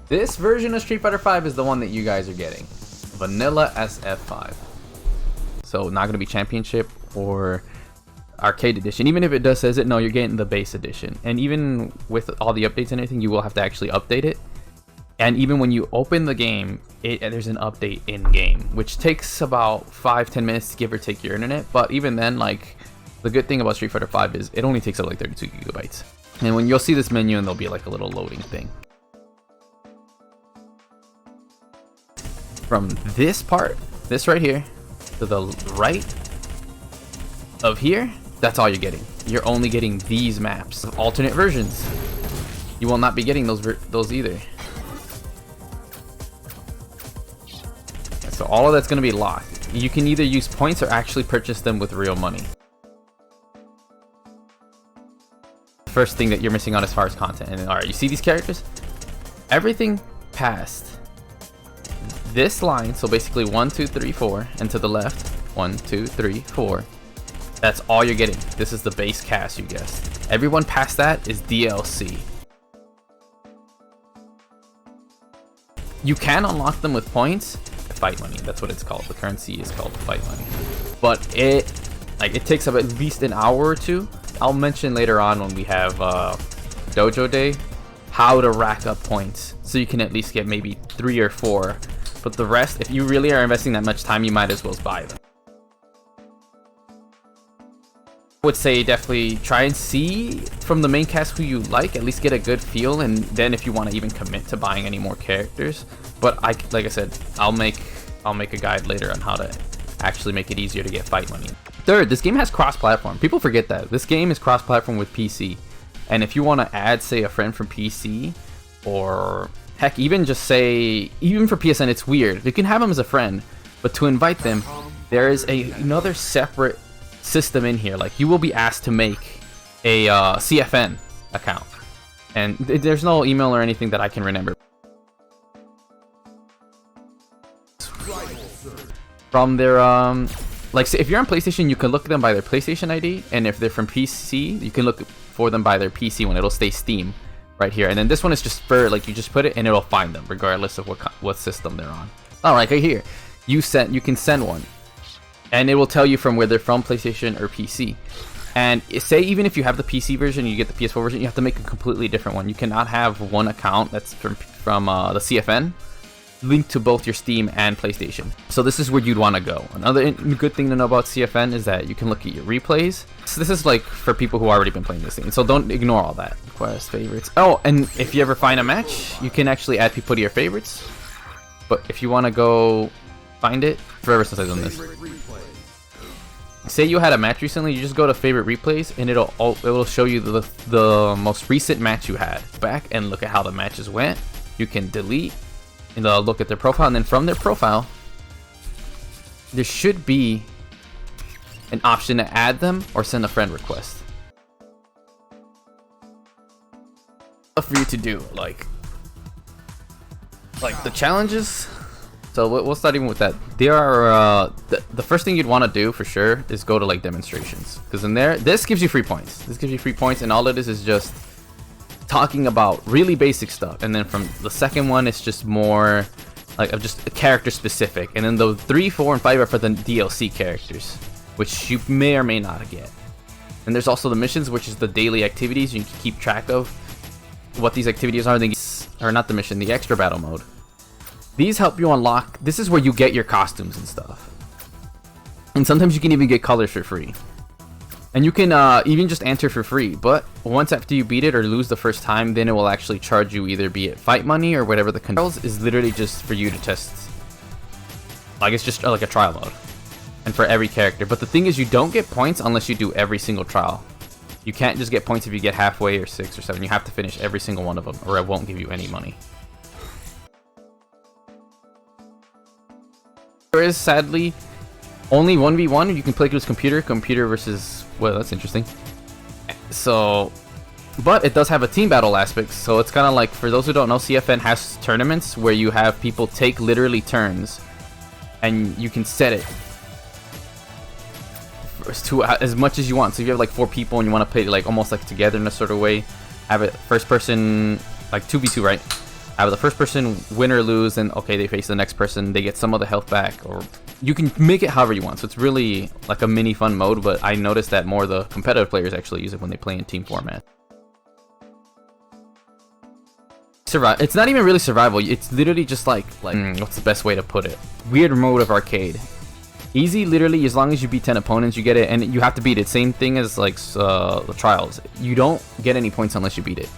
This version of Street Fighter V is the one that you guys are getting. Vanilla SF5. So not going to be Championship or Arcade Edition. Even if it does says it, no, you're getting the base edition. And even with all the updates and everything, you will have to actually update it. And even when you open the game, there's an update in game, which takes about 5-10 minutes to give or take your internet. But even then, like, the good thing about Street Fighter V is it only takes up like 32 gigabytes. And when you'll see this menu, and there'll be like a little loading thing. From this part, this right here, to the right of here, that's all you're getting. You're only getting these maps. Alternate versions. You will not be getting those either. So all of that's going to be locked. You can either use points or actually purchase them with real money. First thing that you're missing out as far as content. And alright, you see these characters? Everything past this line, so basically 1, 2, 3, 4, and to the left 1, 2, 3, 4. That's all you're getting. This is the base cast, you guessed. Everyone past that is DLC. You can unlock them with points. Fight money, that's what it's called. The currency is called fight money. But it takes up at least an hour or two. I'll mention later on when we have Dojo Day how to rack up points so you can at least get maybe 3 or 4. But the rest, if you really are investing that much time, you might as well buy them. I would say definitely try and see from the main cast who you like, at least get a good feel, and then if you want to even commit to buying any more characters. But like I said, I'll make a guide later on how to actually make it easier to get fight money. Third, this game has cross-platform. People forget that. This game is cross-platform with PC. And if you want to add, say, a friend from PC, or heck, even just say, even for PSN, it's weird. You can have them as a friend, but to invite them, there is another separate system in here. Like, you will be asked to make a CFN account. And there's no email or anything that I can remember. From their like, say if you're on PlayStation, you can look them by their PlayStation ID, and if they're from PC, you can look for them by their PC one. It'll stay Steam right here. And then this one is just for, like, you just put it and it'll find them regardless of what system they're on. All right, right here, you can send one, and it will tell you from where they're from, PlayStation or PC. And say even if you have the PC version, you get the PS4 version, you have to make a completely different one. You cannot have one account that's from the CFN linked to both your Steam and PlayStation. So this is where you'd want to go. Another good thing to know about CFN is that you can look at your replays. So this is like for people who already been playing this thing. So don't ignore all that. Request favorites. Oh, and if you ever find a match, you can actually add people to your favorites. But if you want to go find it, forever since I've done this. Say you had a match recently, you just go to favorite replays, and it'll show you the most recent match you had. Back and look at how the matches went. You can delete and look at their profile, and then from their profile there should be an option to add them or send a friend request. Stuff for you to do, like the challenges. So we'll start even with that. There are the first thing you'd want to do for sure is go to like demonstrations, because in there this gives you free points. This gives you free points, and all it is just talking about really basic stuff. And then from the second one, it's just more like just character specific, and then the 3, 4, and 5 are for the DLC characters, which you may or may not get. And there's also the missions, which is the daily activities. You can keep track of what these activities are. Or not the mission, the extra battle mode. These help you unlock. This is where you get your costumes and stuff, and sometimes you can even get colors for free. And you can even just enter for free, but once after you beat it or lose the first time, then it will actually charge you, either be it fight money or whatever. The controls is literally just for you to test. Like, it's just like a trial mode, and for every character. But the thing is, you don't get points unless you do every single trial. You can't just get points if you get halfway or 6 or 7. You have to finish every single one of them, or it won't give you any money. There is sadly only 1v1. You can play with computer versus, well, that's interesting. So, but it does have a team battle aspect, so it's kind of like, for those who don't know, CFN has tournaments where you have people take literally turns, and you can set it to as much as you want. So if you have like 4 people and you want to play like almost like together in a sort of way, have it first person, like 2v2, right? Either the first person win or lose, and okay, they face the next person, they get some of the health back, or you can make it however you want. So it's really like a mini fun mode, but I noticed that more of the competitive players actually use it when they play in team format. It's not even really survival. It's literally just like what's the best way to put it? Weird mode of arcade. Easy, literally, as long as you beat 10 opponents, you get it, and you have to beat it. Same thing as like the trials. You don't get any points unless you beat it.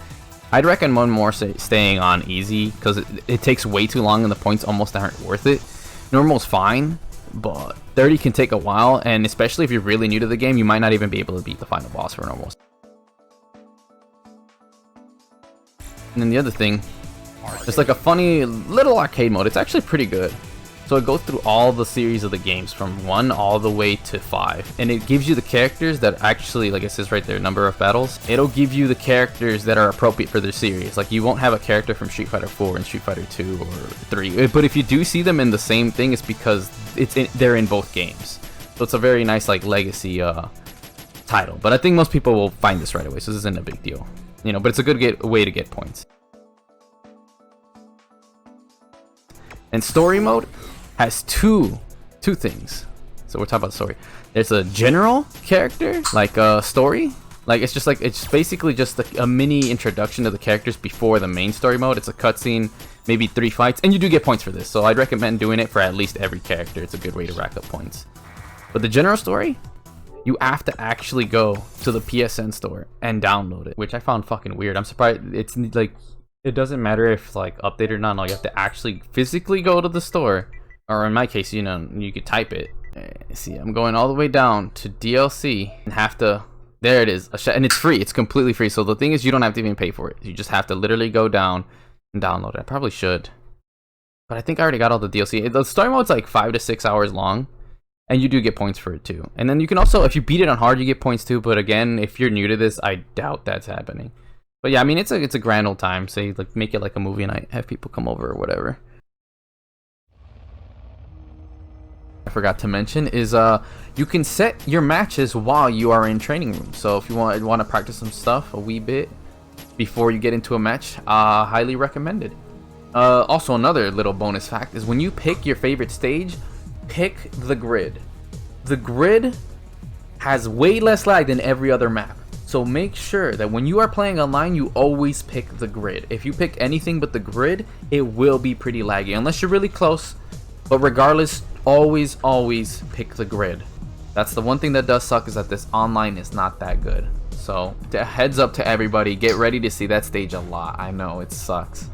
I'd recommend more staying on easy because it takes way too long and the points almost aren't worth it. Normal's fine, but 30 can take a while, and especially if you're really new to the game, you might not even be able to beat the final boss for normal. And then the other thing, it's like a funny little arcade mode. It's actually pretty good. So it goes through all the series of the games from 1 all the way to 5, and it gives you the characters that actually, like it says right there, number of battles. It'll give you the characters that are appropriate for their series. Like you won't have a character from Street Fighter 4 and Street Fighter 2 or 3, but if you do see them in the same thing, it's because they're in both games. So it's a very nice like legacy title. But I think most people will find this right away, so this isn't a big deal, you know. But it's a good way to get points. And story mode has two things. So we're talking about story. There's a general character, like a story. Like it's basically just a mini introduction to the characters before the main story mode. It's a cutscene, maybe 3 fights, and you do get points for this. So I'd recommend doing it for at least every character. It's a good way to rack up points. But the general story, you have to actually go to the PSN store and download it, which I found fucking weird. I'm surprised it's like it doesn't matter if like updated or not. No, you have to actually physically go to the store. Or in my case, you know, you could type it. See, I'm going all the way down to DLC and have to. There it is, and it's free. It's completely free. So the thing is, you don't have to even pay for it. You just have to literally go down and download it. I probably should, but I think I already got all the DLC. The story mode's like 5 to 6 hours long, and you do get points for it too. And then you can also, if you beat it on hard, you get points too. But again, if you're new to this, I doubt that's happening. But yeah, I mean, it's a grand old time. Say like make it like a movie night, have people come over or whatever. I forgot to mention is you can set your matches while you are in training room. So if you want to practice some stuff a wee bit before you get into a match, highly recommended. Also, another little bonus fact is when you pick your favorite stage, pick the grid. The grid has way less lag than every other map. So make sure that when you are playing online, you always pick the grid. If you pick anything but the grid, it will be pretty laggy unless you're really close. But regardless, always pick the grid. That's the one thing that does suck, is that this online is not that good. So heads up to everybody, get ready to see that stage a lot. I know it sucks.